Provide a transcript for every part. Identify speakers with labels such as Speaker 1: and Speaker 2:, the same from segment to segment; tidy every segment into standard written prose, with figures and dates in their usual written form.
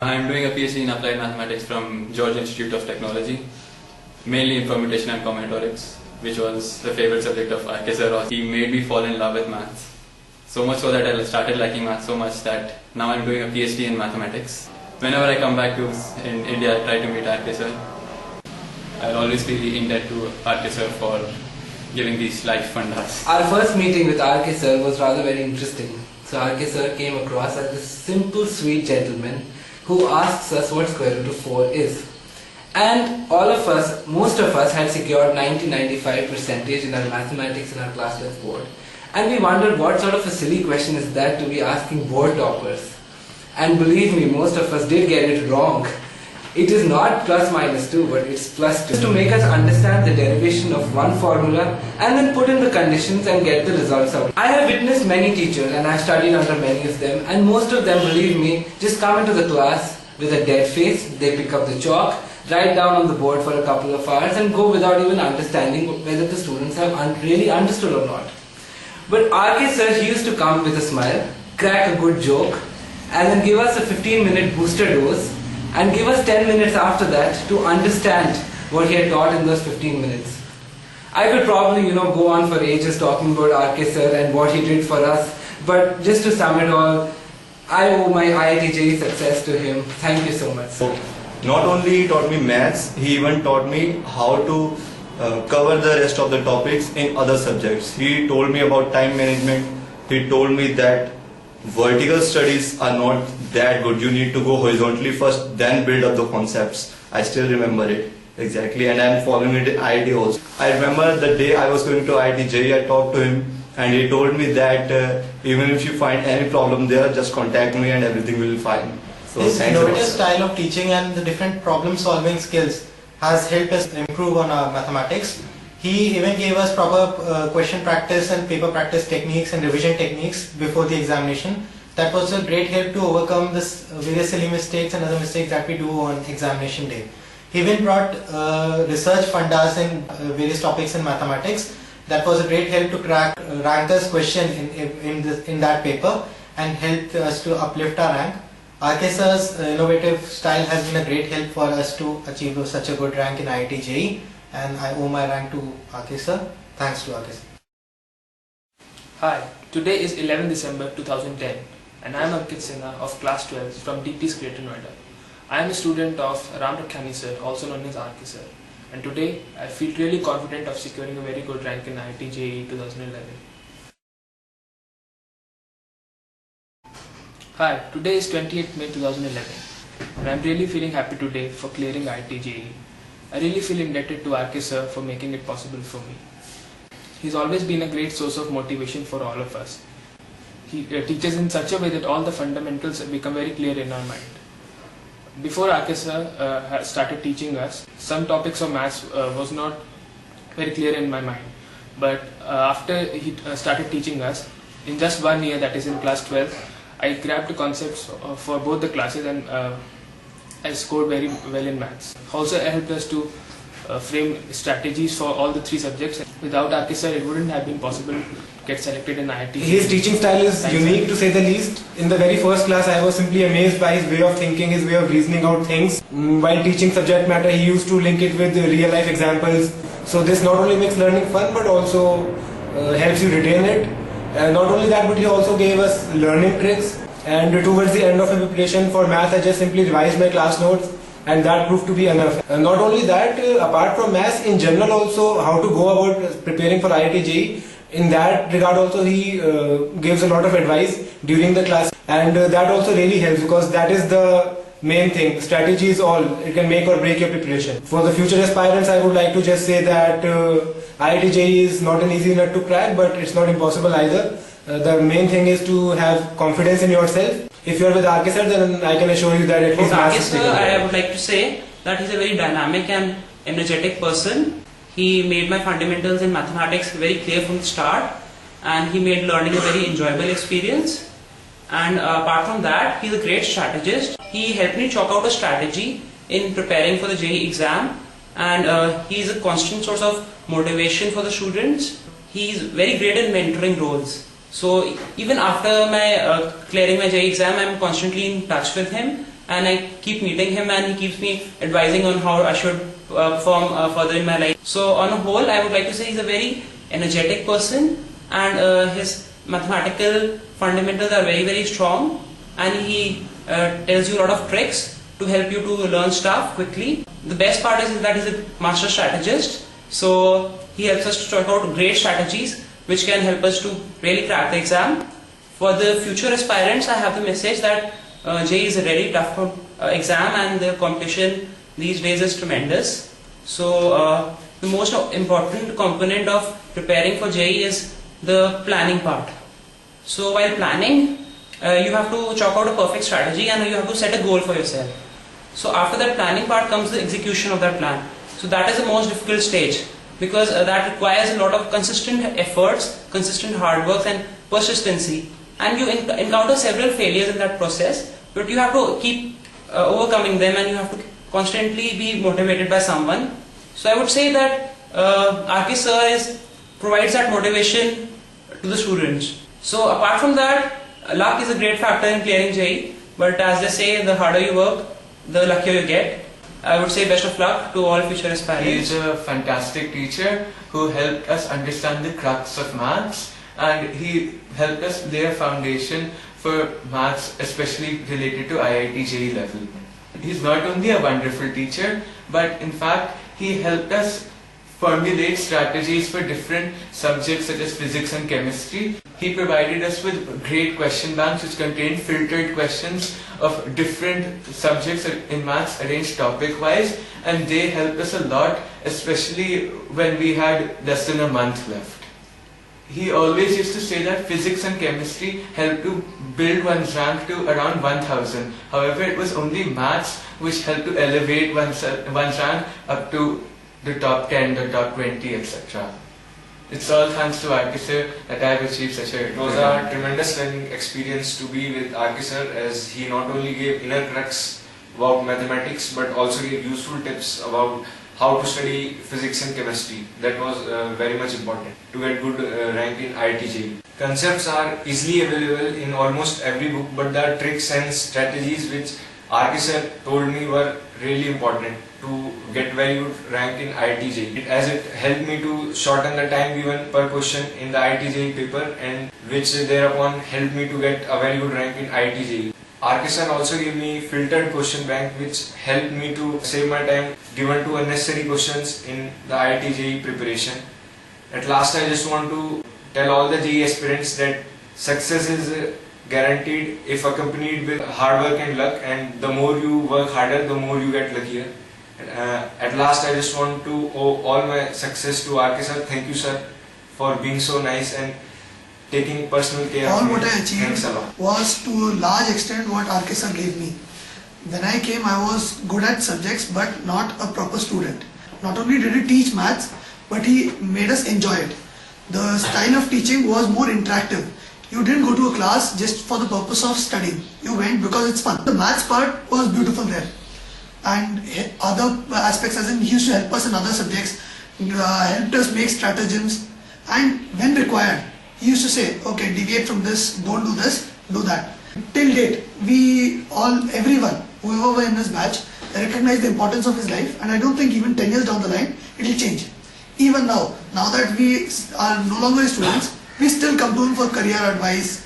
Speaker 1: I'm doing a PhD in Applied Mathematics from Georgia Institute of Technology, mainly in permutation and combinatorics, which was the favorite subject of R.K. Sir. He made me fall in love with maths. So much so that I started liking maths so much that now I'm doing a PhD in mathematics. Whenever I come back to in India, I try to meet R.K. Sir. I'll always be indebted to R.K. Sir for giving these life fundas.
Speaker 2: Our first meeting with R.K. Sir was rather very interesting. So R.K. Sir came across as this simple, sweet gentleman who asks us what square root of 4 is. And all of us, most of us had secured 90-95% in our mathematics in our class 12 board. And we wondered what sort of a silly question is that to be asking board toppers. And believe me, most of us did get it wrong. It is not plus minus 2, but it's plus 2. To make us understand the derivation of one formula and then put in the conditions and get the results out. I have witnessed many teachers and I have studied under many of them, and most of them, believe me, just come into the class with a dead face. They pick up the chalk, write down on the board for a couple of hours and go without even understanding whether the students have really understood or not. But R.K. Sir, he used to come with a smile, crack a good joke, and then give us a 15-minute booster dose and give us 10 minutes after that to understand what he had taught in those 15 minutes. I could probably, go on for ages talking about R.K. Sir and what he did for us, but just to sum it all, I owe my IIT JEE success to him. Thank you so much.
Speaker 3: So, not only he taught me maths, he even taught me how to cover the rest of the topics in other subjects. He told me about time management. He told me that vertical studies are not that good. You need to go horizontally first, then build up the concepts. I still remember it exactly, and I'm following it in IIT also. I remember the day I was going to IIT JEE, I talked to him and he told me that even if you find any problem there, just contact me and everything will be fine. So
Speaker 4: his innovative style of teaching and the different problem solving skills has helped us improve on our mathematics. He even gave us proper question practice and paper practice techniques and revision techniques before the examination. That was a great help to overcome this various silly mistakes and other mistakes that we do on examination day. He even brought research fundas in various topics in mathematics. That was a great help to crack ranker's question in that paper and helped us to uplift our rank. R.K. Sir's innovative style has been a great help for us to achieve such a good rank in IIT JEE. And I owe my rank to R.K. Sir. Thanks to R.K. Sir.
Speaker 5: Hi, today is 11 December 2010 and I am Ankit Sinha of class 12 from DP's Greater Noida. I am a student of Ram Rakhani Sir, also known as R.K. Sir, and today I feel really confident of securing a very good rank in IIT JEE 2011. Hi, today is 28th May 2011 and I am really feeling happy today for clearing IIT JEE. I really feel indebted to R.K. Sir for making it possible for me. He's always been a great source of motivation for all of us. He teaches in such a way that all the fundamentals become very clear in our mind. Before R.K. Sir started teaching us, some topics of maths was not very clear in my mind. But after he started teaching us, in just 1 year, that is in class 12, I grabbed the concepts for both the classes and I scored very well in maths. Also helped us to frame strategies for all the 3 subjects. Without R.K. Sir, it wouldn't have been possible to get selected in IIT.
Speaker 6: His teaching style is unique to say the least. In the very first class, I was simply amazed by his way of thinking, his way of reasoning out things. While teaching subject matter, he used to link it with real life examples. So this not only makes learning fun, but also helps you retain it. Not only that, but he also gave us learning tricks. And towards the end of the preparation for math, I just simply revised my class notes and that proved to be enough. Not only that, apart from maths, in general also how to go about preparing for IIT JEE, in that regard also he gives a lot of advice during the class, and that also really helps because that is the main thing. Strategy is all, it can make or break your preparation. For the future aspirants, I would like to just say that IIT JEE is not an easy nut to crack, but it's not impossible either. The main thing is to have confidence in yourself. If you are with R.K. Sir, then I can assure you that at least
Speaker 7: R.K. Sir, I would like to say that he's a very dynamic and energetic person. He made my fundamentals in mathematics very clear from the start, and he made learning a very enjoyable experience. And apart from that, he's a great strategist. He helped me chalk out a strategy in preparing for the JEE exam, and he's a constant source of motivation for the students. He's very great in mentoring roles. So even after my clearing my JEE exam, I am constantly in touch with him and I keep meeting him, and he keeps me advising on how I should perform further in my life. So on a whole, I would like to say he's a very energetic person, and his mathematical fundamentals are very, very strong, and he tells you a lot of tricks to help you to learn stuff quickly. The best part is that he's a master strategist, so he helps us to check out great strategies which can help us to really crack the exam. For the future aspirants, I have the message that JEE is a very tough exam, and the competition these days is tremendous. So the most important component of preparing for JEE is the planning part. So while planning, you have to chalk out a perfect strategy, and you have to set a goal for yourself. So after that planning part comes the execution of that plan. So that is the most difficult stage, because that requires a lot of consistent efforts, consistent hard work and persistency, and you encounter several failures in that process, but you have to keep overcoming them, and you have to constantly be motivated by someone. So I would say that RK sir provides that motivation to the students. So apart from that, luck is a great factor in clearing JEE, but as they say, the harder you work, the luckier you get. I would say best of luck to all future aspirants.
Speaker 8: He is a fantastic teacher who helped us understand the crux of maths, and he helped us lay a foundation for maths, especially related to IIT JEE level. He's not only a wonderful teacher, but in fact he helped us formulate strategies for different subjects such as physics and chemistry. He provided us with great question banks which contained filtered questions of different subjects in maths arranged topic wise, and they helped us a lot, especially when we had less than a month left. He always used to say that physics and chemistry helped to build one's rank to around 1000. However, it was only maths which helped to elevate one's rank up to the top 10, the top 20, etc. It's all thanks to RK sir that I have achieved such a...
Speaker 9: It was a tremendous learning experience to be with RK sir, as he not only gave inner crux about mathematics but also gave useful tips about how to study physics and chemistry. That was very much important to get good rank in IIT JEE. Concepts are easily available in almost every book, but the tricks and strategies which RK sir told me were really important to get very good rank in IIT JEE, as it helped me to shorten the time given per question in the IIT JEE paper, and which thereupon helped me to get a very good rank in IIT JEE. RK sir also gave me filtered question bank, which helped me to save my time given to unnecessary questions in the IIT JEE preparation. At last, I just want to tell all the JEE aspirants that success is guaranteed if accompanied with hard work and luck, and the more you work harder, the more you get luckier. At last, I just want to owe all my success to RK sir. Thank you, sir, for being so nice and taking personal care of me.
Speaker 10: All what I achieved was to a large extent what RK sir gave me. When I came, I was good at subjects but not a proper student. Not only did he teach maths, but he made us enjoy it. The style of teaching was more interactive. You didn't go to a class just for the purpose of studying. You went because it's fun. The maths part was beautiful there. And other aspects, as in he used to help us in other subjects, helped us make stratagems, and when required, he used to say, okay, deviate from this, don't do this, do that. Till date, everyone, whoever were in his batch, recognized the importance of his life, and I don't think even 10 years down the line, it will change. Even now that we are no longer students, we still come to him for career advice.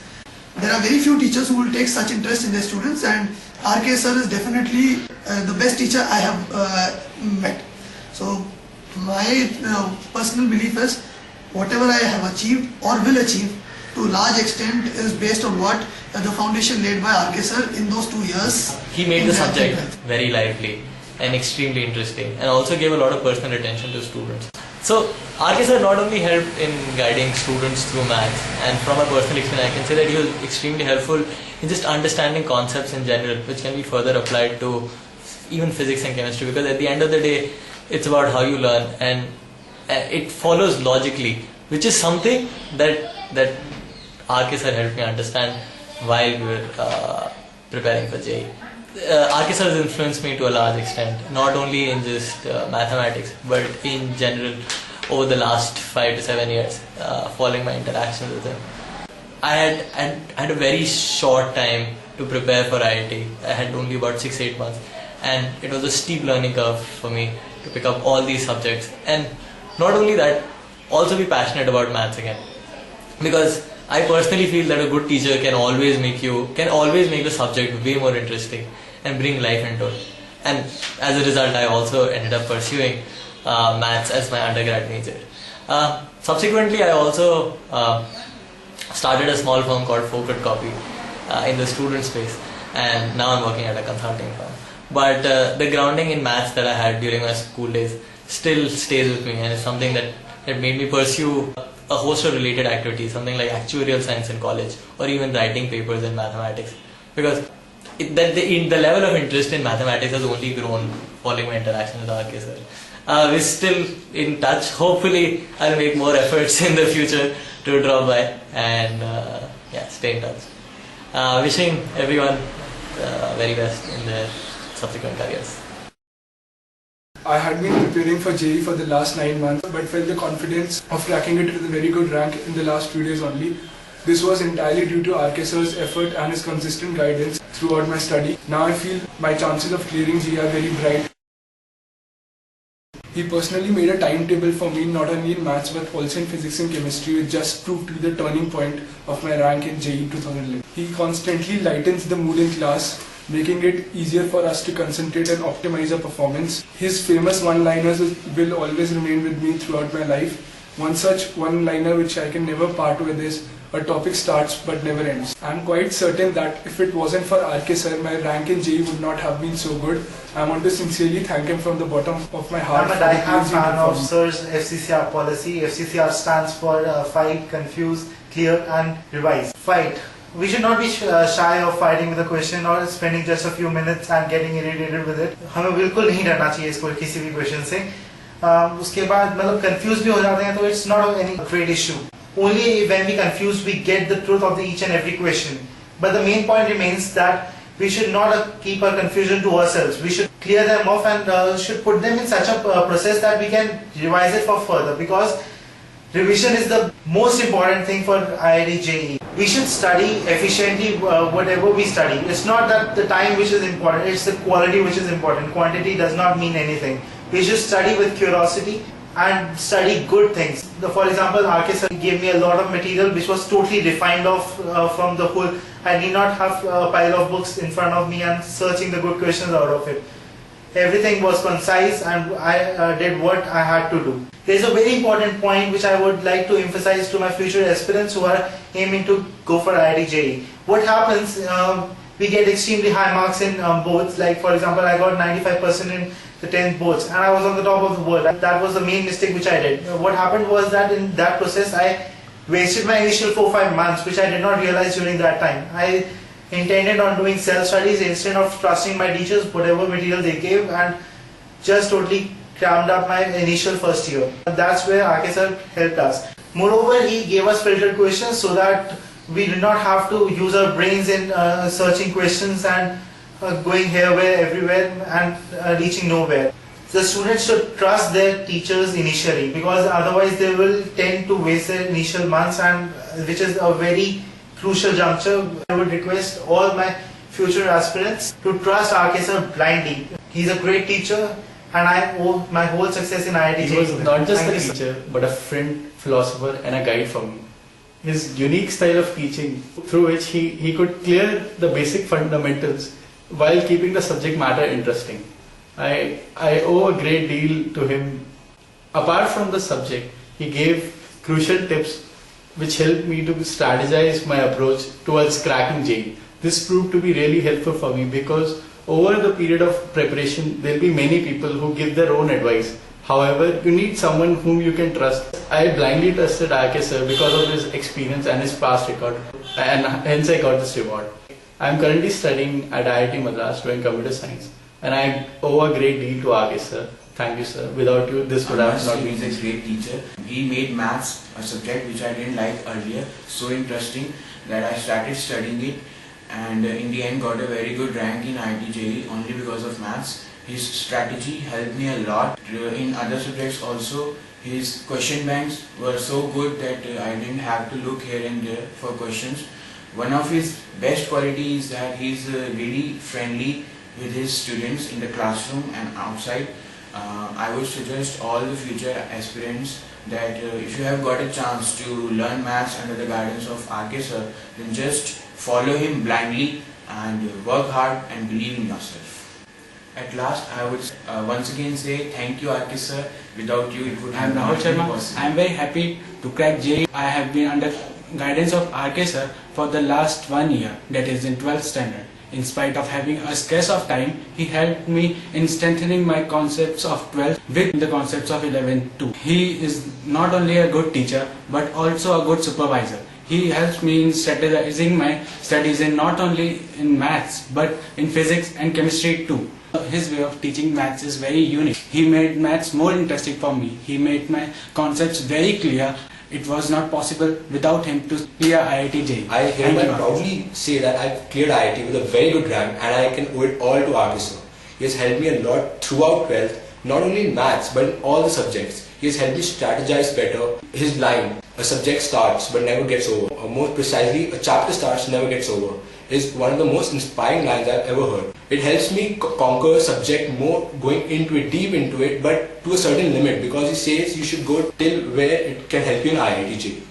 Speaker 10: There are very few teachers who will take such interest in their students, and RK sir is definitely the best teacher I have met. So my personal belief is, whatever I have achieved or will achieve to a large extent is based on what the foundation laid by RK sir in those 2 years.
Speaker 11: He made the subject very lively and extremely interesting, and also gave a lot of personal attention to students. So RK sir not only helped in guiding students through maths, and from a personal experience I can say that he was extremely helpful in just understanding concepts in general, which can be further applied to even physics and chemistry, because at the end of the day it's about how you learn, and it follows logically, which is something that RK sir helped me understand while we were preparing for JEE. RK sir has influenced me to a large extent, not only in just mathematics, but in general over the last 5 to 7 years, following my interactions with him. I had a very short time to prepare for IIT. I had only about 6-8 months, and it was a steep learning curve for me to pick up all these subjects, and not only that, also be passionate about maths again, because I personally feel that a good teacher can always make the subject way more interesting and bring life into it. And as a result, I also ended up pursuing maths as my undergrad major. Subsequently, I also started a small firm called Focus Copy in the student space, and now I'm working at a consulting firm. But the grounding in maths that I had during my school days still stays with me, and it's something that made me pursue a host of related activities, something like actuarial science in college, or even writing papers in mathematics, because the level of interest in mathematics has only grown following my interaction with RK sir. We're still in touch. Hopefully I'll make more efforts in the future to drop by and stay in touch. Wishing everyone very best in their subsequent careers.
Speaker 12: I had been preparing for JEE for the last 9 months, but felt the confidence of cracking it with a very good rank in the last few days only. This was entirely due to RK sir's effort and his consistent guidance throughout my study. Now I feel my chances of clearing JEE are very bright. He personally made a timetable for me not only in maths but also in physics and chemistry, which just proved to be the turning point of my rank in JEE 2011. He constantly lightens the mood in class, making it easier for us to concentrate and optimize our performance. His famous one-liners will always remain with me throughout my life. One such one-liner which I can never part with is, "A topic starts but never ends." I'm quite certain that if it wasn't for RK sir, my rank in JEE would not have been so good. I want to sincerely thank him from the bottom of my heart.
Speaker 13: I'm a die-hard fan of sir's FCCR policy. FCCR stands for fight, confuse, clear and revise. Fight. We should not be shy of fighting with a question or spending just a few minutes and getting irritated with it. हमें बिल्कुल नहीं डरना चाहिए इसको किसी भी question से. उसके बाद मतलब confused भी हो जाते हैं तो it's not any great issue. Only when we confuse we get the truth of each and every question. But the main point remains that we should not keep our confusion to ourselves. We should clear them off and should put them in such a process that we can revise it for further, because revision is the most important thing for IIT JEE. We should study efficiently whatever we study. It's not that the time which is important, it's the quality which is important. Quantity does not mean anything. We should study with curiosity and study good things. For example, RK sir gave me a lot of material which was totally defined off from the whole. I need not have a pile of books in front of me and searching the good questions out of it. Everything was concise and I did what I had to do. There is a very important point which I would like to emphasize to my future aspirants who are aiming to go for IIT JEE. What happens, we get extremely high marks in boards, like for example I got 95% in the 10th boards and I was on the top of the world. That was the main mistake which I did. What happened was that in that process I wasted my initial 4-5 months, which I did not realize during that time. I intended on doing self-studies instead of trusting my teachers, whatever material they gave, and just totally crammed up my initial first year. That's where RK sir helped us. Moreover, he gave us filtered questions so that we did not have to use our brains in searching questions and going here, where, everywhere and reaching nowhere. The students should trust their teachers initially, because otherwise they will tend to waste their initial months, and which is a very crucial juncture. I would request all my future aspirants to trust RK sir blindly. He's a great teacher and I owe my whole success in IIT JEE.
Speaker 14: He was not just a teacher but a friend, philosopher and a guide for me. His unique style of teaching, through which he could clear the basic fundamentals while keeping the subject matter interesting. I owe a great deal to him. Apart from the subject, he gave crucial tips which helped me to strategize my approach towards cracking JEE. This proved to be really helpful for me because over the period of preparation, there will be many people who give their own advice. However, you need someone whom you can trust. I blindly trusted RK sir because of his experience and his past record, and hence I got this reward. I am currently studying at IIT Madras doing computer science, and I owe a great deal to RK sir. Thank you, sir. Without you, this would have not been.
Speaker 15: He's a great teacher. He made maths a subject which I didn't like earlier so interesting that I started studying it, and in the end got a very good rank in IIT JEE only because of maths. His strategy helped me a lot. In other subjects also, his question banks were so good that I didn't have to look here and there for questions. One of his best qualities is that he's really friendly with his students in the classroom and outside. I would suggest all the future aspirants that if you have got a chance to learn maths under the guidance of RK sir, then just follow him blindly and work hard and believe in yourself. At last, I would once again say thank you RK sir. Without you, it would
Speaker 16: I am
Speaker 15: have not
Speaker 16: Rahul
Speaker 15: been
Speaker 16: Sharma.
Speaker 15: possible.
Speaker 16: I am very happy to crack JEE. I have been under guidance of RK sir for the last 1 year, that is in 12th standard. In spite of having a scarce of time, he helped me in strengthening my concepts of 12th with the concepts of 11th too. He is not only a good teacher but also a good supervisor. He helps me in strategizing my studies in not only in maths but in physics and chemistry too. His way of teaching maths is very unique. He made maths more interesting for me. He made my concepts very clear. It was not possible without him to clear IIT JEE.
Speaker 17: I hereby proudly say that I've cleared IIT with a very good rank and I can owe it all to RK sir. He has helped me a lot throughout 12th, not only in maths but in all the subjects. He has helped me strategize better. His line, a subject starts but never gets over, or more precisely, a chapter starts never gets over, is one of the most inspiring lines I've ever heard. It helps me conquer a subject more, going into it, deep into it, but to a certain limit, because he says you should go till where it can help you in IIT JEE.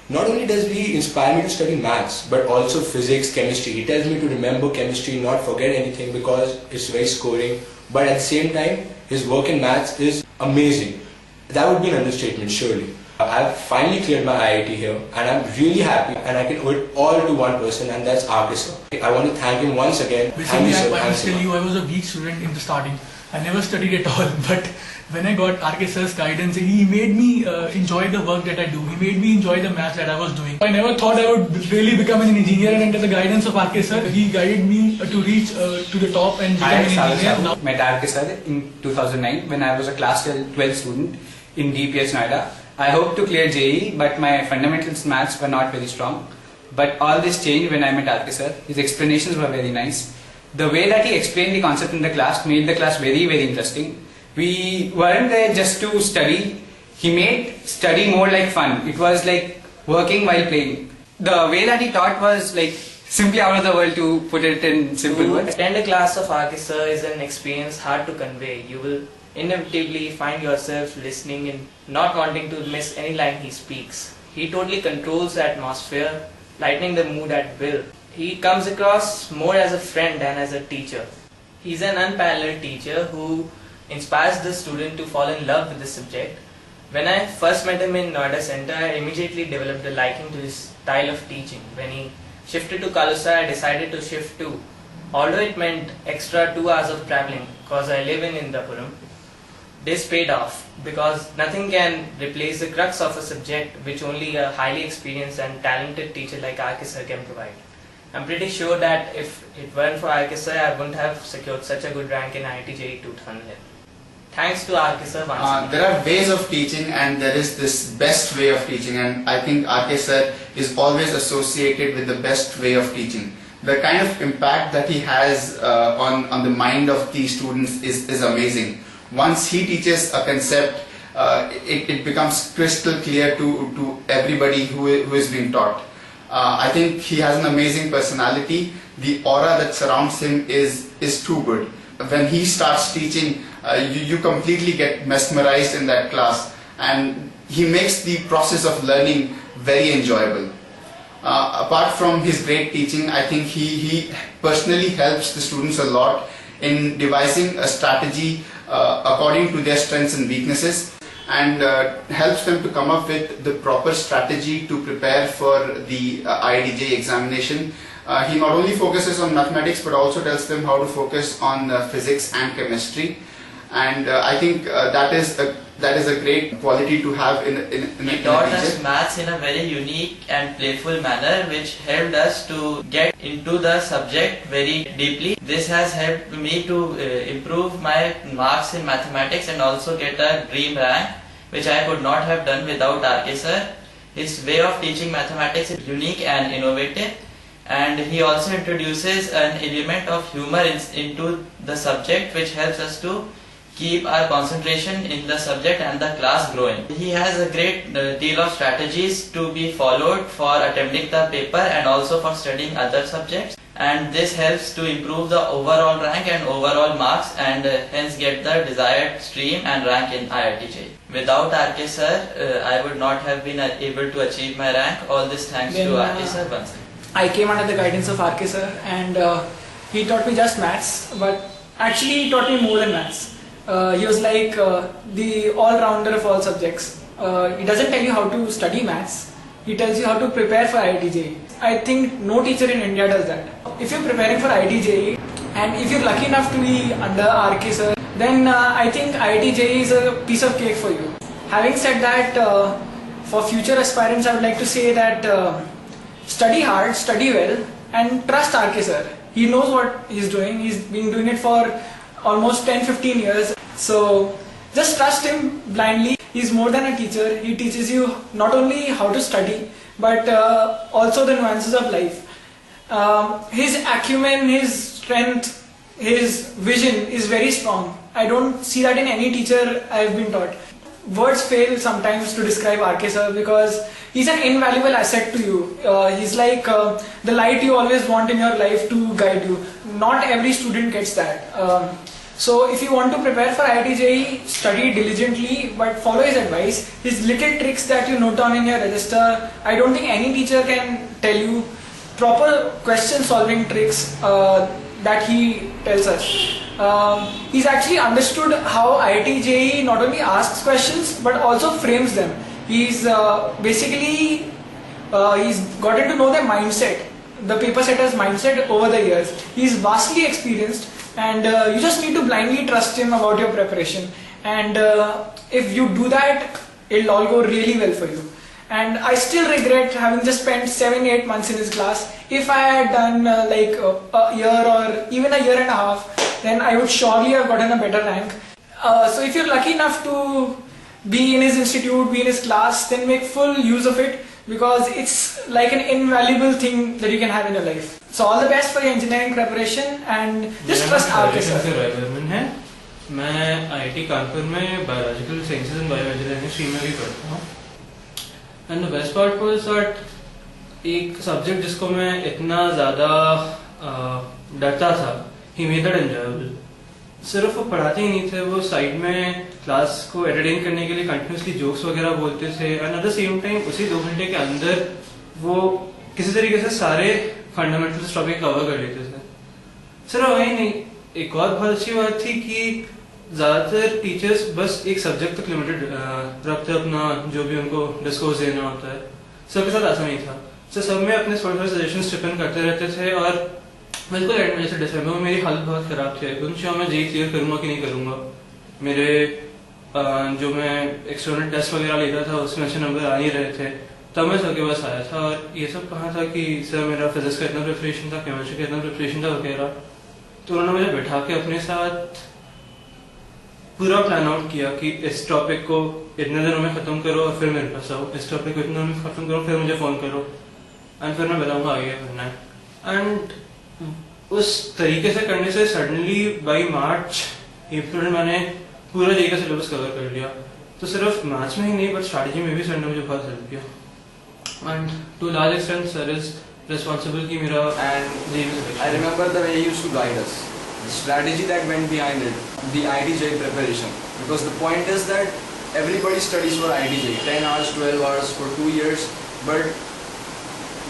Speaker 17: Not only does he inspire me to study maths, but also physics, chemistry. He tells me to remember chemistry, not forget anything because it's very scoring. But at the same time, his work in maths is amazing. That would be an understatement, surely. I've finally cleared my IIT here and I'm really happy, and I can owe it all to one person, and that's RK sir. I want to thank him once again. Thank you, sir.
Speaker 18: I must tell you, I was a weak student in the starting. I never studied at all, but when I got RK sir's guidance, he made me enjoy the work that I do. He made me enjoy the maths that I was doing. I never thought I would really become an engineer, and under the guidance of RK sir, he guided me to reach to the top and become an engineer.
Speaker 19: I met RK sir in 2009 when I was a class 12 student in DPS Noida. I hoped to clear JEE, but my fundamentals maths were not very strong. But all this changed when I met RK sir. His explanations were very nice. The way that he explained the concept in the class made the class very, very interesting. We weren't there just to study. He made study more like fun. It was like working while playing. The way that he taught was like simply out of the world, to put it in simple words.
Speaker 20: Attend a class of RK sir is an experience hard to convey. You will inevitably find yourself listening and not wanting to miss any line he speaks. He totally controls the atmosphere, lightening the mood at will. He comes across more as a friend than as a teacher. He's an unparalleled teacher who inspires the student to fall in love with the subject. When I first met him in Noida Center, I immediately developed a liking to his style of teaching. When he shifted to Kalusa, I decided to shift too. Although it meant extra 2 hours of traveling, because I live in Indapuram, this paid off, because nothing can replace the crux of a subject which only a highly experienced and talented teacher like RK sir can provide. I'm pretty sure that if it weren't for RK sir, I wouldn't have secured such a good rank in IIT JEE 2011. Thanks to RK sir once again.
Speaker 21: There are ways of teaching, and there is this best way of teaching, and I think RK sir is always associated with the best way of teaching. The kind of impact that he has on the mind of the students is amazing. Once he teaches a concept, it becomes crystal clear to everybody who is being taught. I think he has an amazing personality. The aura that surrounds him is too good. When he starts teaching, you completely get mesmerized in that class, and he makes the process of learning very enjoyable. Apart from his great teaching, I think he personally helps the students a lot in devising a strategy according to their strengths and weaknesses, and helps them to come up with the proper strategy to prepare for the IIT JEE examination. He not only focuses on mathematics but also tells them how to focus on physics and chemistry, and I think that is a great quality to have in a teacher.
Speaker 20: He taught us maths in a very unique and playful manner, which helped us to get into the subject very deeply. This has helped me to improve my marks in mathematics and also get a dream rank, which I could not have done without RK sir. His way of teaching mathematics is unique and innovative, and he also introduces an element of humor into the subject, which helps us to keep our concentration in the subject and the class growing. He has a great deal of strategies to be followed for attempting the paper and also for studying other subjects, and this helps to improve the overall rank and overall marks, and hence get the desired stream and rank in IIT-JEE. Without RK sir, I would not have been able to achieve my rank. All this thanks to RK sir once again.
Speaker 18: I came under the guidance of RK sir, and he taught me just maths, but actually he taught me more than maths. He was like the all-rounder of all subjects. He doesn't tell you how to study maths, he tells you how to prepare for IIT-JEE. I think no teacher in India does that. If you're preparing for IIT-JEE, and if you're lucky enough to be under RK sir, then I think IIT-JEE is a piece of cake for you. Having said that, for future aspirants I would like to say that study hard, study well, and trust RK sir. He knows what he's doing. He's been doing it for almost 10-15 years. So just trust him blindly. He's more than a teacher. He teaches you not only how to study, but also the nuances of life. His acumen, his strength, his vision is very strong. I don't see that in any teacher I've been taught. Words fail sometimes to describe RK sir because he's an invaluable asset to you. He's like the light you always want in your life to guide you. Not every student gets that. So if you want to prepare for IIT-JEE, study diligently but follow his advice. His little tricks that you note down in your register, I don't think any teacher can tell you. Proper question solving tricks that he tells us. He's actually understood how IIT-JEE not only asks questions but also frames them. He's basically he's gotten to know their mindset, the paper setter's mindset over the years. He's vastly experienced, and you just need to blindly trust him about your preparation. And if you do that, it'll all go really well for you. And I still regret having just spent 7-8 months in his class. If I had done like a year or even a year and a half, then I would surely have gotten a better rank. So if you're lucky enough to be in his institute, be in his class, then make full use of it, because it's like an invaluable thing that you can have in your life. So all the best for your engineering preparation, and just trust RK sir.
Speaker 1: मैं IIT Kanpur में biological sciences and bioengineering stream में भी पढ़ता हूँ. And the best part was that एक subject जिसको मैं इतना ज़्यादा डरता था, ही मेड दैट एंजॉयबल. सिर्फ वो पढ़ाते ही नहीं थे, वो साइड में क्लास को एंटरटेन करने के लिए कंटिन्यूसली जोक्स वगैरह बोलते थे, and at the same time उसी 2 घंटे के अंदर वो किसी तरीके से सारे फंडामेंटल्स टॉपिक कवर कर लेते थे. सिर्फ वही नहीं, एक और बहुत अच्छी बात थी कि ज़्यादातर टीचर्स बस एक सब्जेक्ट तक लिमिटेड रखते अपना जो भी उनको डिस्कोर्स देना होता है. सबके साथ ऐसा नहीं था. तो सब में अपने थोड़े सजेशंस चिप इन करते रहते थे, और बिल्कुल एंड में जैसे दिसंबर में मेरी हालत बहुत ख़राब थी. उनसे मैं जेईई क्लियर करूँगा कि नहीं करूँगा. मेरे जो मैं एक्सटर्नल टेस्ट वगैरह लेता था उसमें अच्छे नंबर आ नहीं रहे थे. तब मैं सर के पास आया था और ये सब कहा था कि सर मेरा फिजिक्स का इतना प्रिपरेशन था, केमिस्ट्री का इतना प्रिपरेशन था वगैरह. तो उन्होंने मुझे बैठा के अपने साथ पूरा प्लान आउट किया कि इस टॉपिक को इतने दिनों में खत्म करो और फिर मेरे पास आओ, इस टॉपिक को इतने दिनों में खत्म करो फिर मुझे फोन करो, एंड फिर मैं बताऊंगा आगे करना है. एंड उस तरीके से करने से सडनली बाई मार्च अप्रैल मैंने पूरा जेईई का सिलेबस कवर कर लिया. तो सिर्फ मैथ्स में ही नहीं बट स्ट्रैटेजी में भी सर ने मुझे बहुत हेल्प किया. And to large extent sir is responsible ki mera and
Speaker 22: I remember the way he used to guide us, the strategy that went behind it, the IIT-JEE preparation, because the point is that everybody studies for IIT-JEE 10 hours, 12 hours for 2 years, but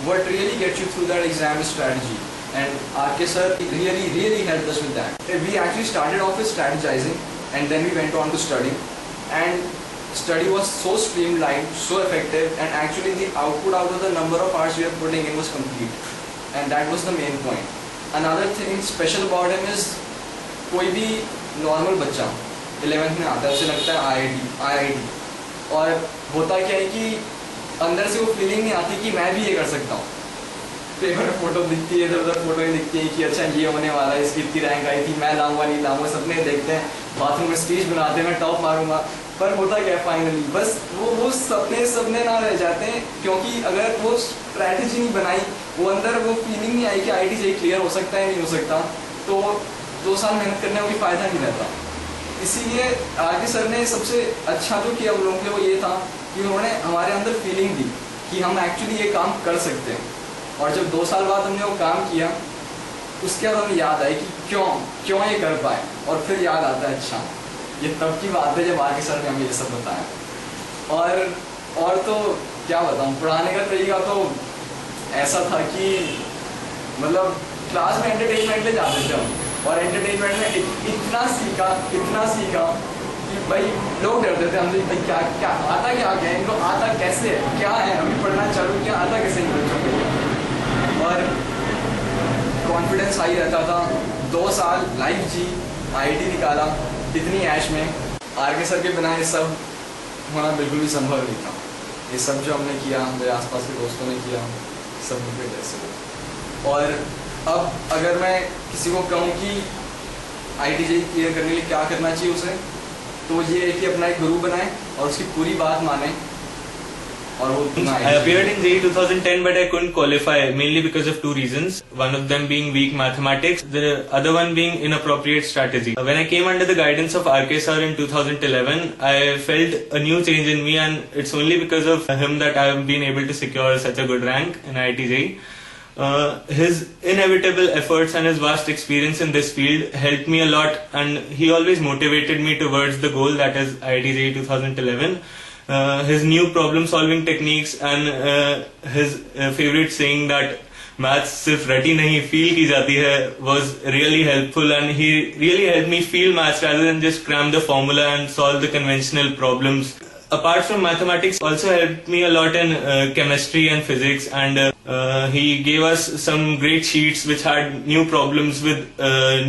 Speaker 22: what really gets you through that exam is strategy, and RK sir really helped us with that. We actually started off with strategizing and then we went on to study, and study was so streamlined, so effective, and actually the output out of the number of hours we are putting in was complete, and that was the main point. Another thing special about him is कोई भी normal बच्चा 11th में आता है उसे लगता है IIT, और होता क्या है कि अंदर से वो फीलिंग नहीं आती कि मैं भी ये कर सकता हूँ. पेपर में फोटो दिखती है, इधर उधर फोटो ही दिखती है कि अच्छा ये होने वाला है, इसकी इतनी रैंक आई थी, मैं लाऊंगा नहीं लाऊंगा. सपने देखते हैं, बाथरूम में स्पीच बनाते हैं, मैं टॉप मारूंगा. पर होता क्या है फाइनली बस वो सपने ना रह जाते हैं, क्योंकि अगर वो स्ट्रैटेजी नहीं बनाई, वो अंदर वो फीलिंग नहीं आई कि IIT-JEE क्लियर हो सकता है नहीं हो सकता, तो 2 साल मेहनत करने का कोई फ़ायदा नहीं रहता. इसीलिए आगे सर ने सबसे अच्छा जो किया हम लोगों के लिए वो ये था कि उन्होंने हमारे अंदर फीलिंग दी कि हम एक्चुअली ये काम कर सकते हैं। और जब 2 साल बाद हमने वो काम किया उसके बाद हमें याद आई कि क्यों ये कर पाए, और फिर याद आता है अच्छा ये तब की बात है जब आगे सर ने हमें ये सब बताया। और तो क्या बताऊँ, पढ़ाने का तरीका तो ऐसा था कि मतलब क्लास में एंटरटेनमेंट ले जाते थे हम, और एंटरटेनमेंट में इतना सीखा कि भाई लोग डरते थे हमसे, भाई क्या आता क्या है इनको, आता कैसे है, क्या है अभी पढ़ना चालू किया, आता कैसे इन बच्चों को। और कॉन्फिडेंस हाई रहता था। 2 साल लाइफ जी, IIT निकाला इतनी ऐश में। आरके सर के बिना ये सब होना बिल्कुल भी संभव नहीं था। ये सब जो हमने किया, मेरे आसपास के दोस्तों ने किया, सब उनके जैसे। और अब अगर मैं किसी को कहूँ कि IIT JEE क्लियर करने के लिए क्या करना चाहिए उसे, तो ये है कि अपना एक गुरु बनाए और उसकी पूरी बात माने। और वो
Speaker 1: I appeared in JEE 2010 but I couldn't qualify mainly because of 2 reasons. One of them being weak mathematics, the other one being inappropriate strategy. When I came under the guidance of RK sir in 2011, I felt a new change in me, and it's only because of him that I have been able to secure such a good rank in IIT JEE. His inevitable efforts and his vast experience in this field helped me a lot, and he always motivated me towards the goal that is IIT JEE 2011. His new problem solving techniques and his favorite saying that maths सिर्फ रटी नहीं feel की जाती है was really helpful, and he really helped me feel maths rather than just cram the formula and solve the conventional problems. Apart from mathematics, also helped me a lot in chemistry and physics, and he gave us some great sheets which had new problems with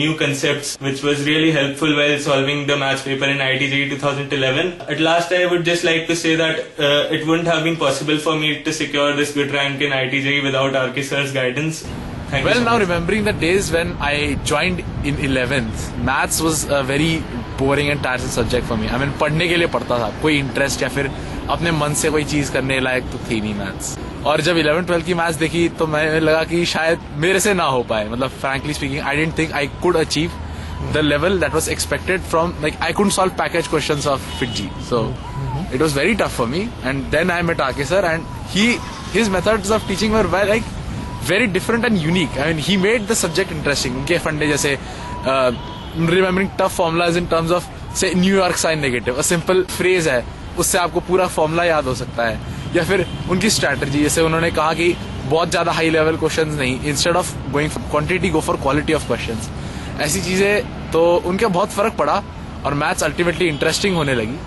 Speaker 1: new concepts, which was really helpful while solving the maths paper in IIT JEE 2011. At last, I would just like to say that it wouldn't have been possible for me to secure this good rank in IIT JEE without RK sir's guidance. Thank you so
Speaker 2: Now
Speaker 1: much.
Speaker 2: remembering the days when I joined in 11th, maths was a very boring and tiresome subject for me. I mean, पढ़ने के लिए पढ़ता था, कोई interest या फिर अपने मन से कोई चीज करने लायक तो थी नहीं मैथ्स। और जब 11th-12th की मैथ्स देखी तो मैं लगा कि शायद मेरे से ना हो पाए। मतलब frankly speaking, I didn't think I could achieve the level that was expected from, like, I couldn't solve package questions of FITG. So it was very tough for me. And then I met RK sir, and his methods of teaching were very different and unique. I mean, he made the subject interesting. उनके फंडे जैसे remembering tough formulas in terms of say New York sin negative, a simple phrase है, उससे आपको पूरा formula याद हो सकता है। या फिर उनकी स्ट्रैटेजी, जैसे उन्होंने कहा कि बहुत ज्यादा हाई लेवल क्वेश्चंस नहीं, instead of going for quantity go for quality of questions. ऐसी चीजें तो उनके बहुत फर्क पड़ा और मैथ्स अल्टीमेटली इंटरेस्टिंग होने लगी।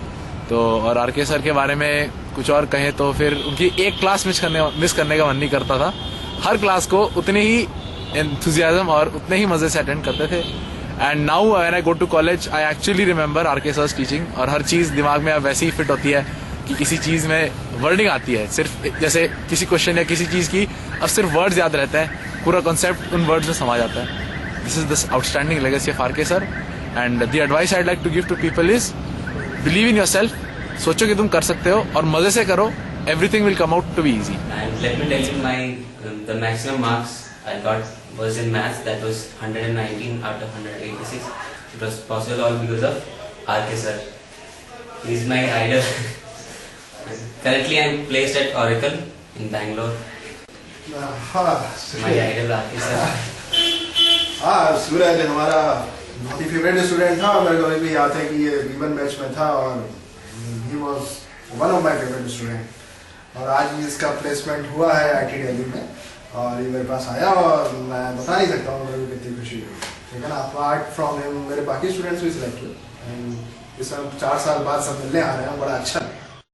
Speaker 2: तो और आरके सर के बारे में कुछ और कहें तो फिर उनकी एक क्लास मिस करने का मन नहीं करता था। हर क्लास को उतने ही एंथुजियाज्म और उतने ही मजे से अटेंड करते थे। And now when I go to college I actually remember RK sir's teaching, और हर चीज दिमाग में अब वैसे ही फिट होती है कि किसी चीज में वर्डिंग आती है, सिर्फ जैसे किसी क्वेश्चन या किसी चीज की अब सिर्फ वर्ड्स याद रहते हैं, पूरा कॉन्सेप्ट उन वर्ड्स में समा जाता है। This is the outstanding legacy of RK sir, and the advice I like to give to people is believe in yourself. सोचो कि तुम कर सकते हो और मजे से करो, everything will come out to be easy.
Speaker 3: And let me tell you, the maximum marks I got was in maths. That was 119 out of 186. It was possible all because of RK sir. He is my idol. Currently, I am placed at Oracle in Bangalore. My idol RK sir.
Speaker 23: सूरज हमारा बहुत ही favourite student था। मेरे को अभी भी याद है कि ये B1 बैच में था और he was one of my favorite student. और आज इसका प्लेसमेंट हुआ है IIT दिल्ली में और ये मेरे पास आया और मैं बता नहीं सकता हूँ मेरे को कितनी खुशी हुई। लेकिन अपार्ट फ्रॉम हिम मेरे बाकी स्टूडेंट्स भी सिलेक्ट हुए एंड इस 4 साल बाद सब मिलने आ रहे हैं, बड़ा अच्छा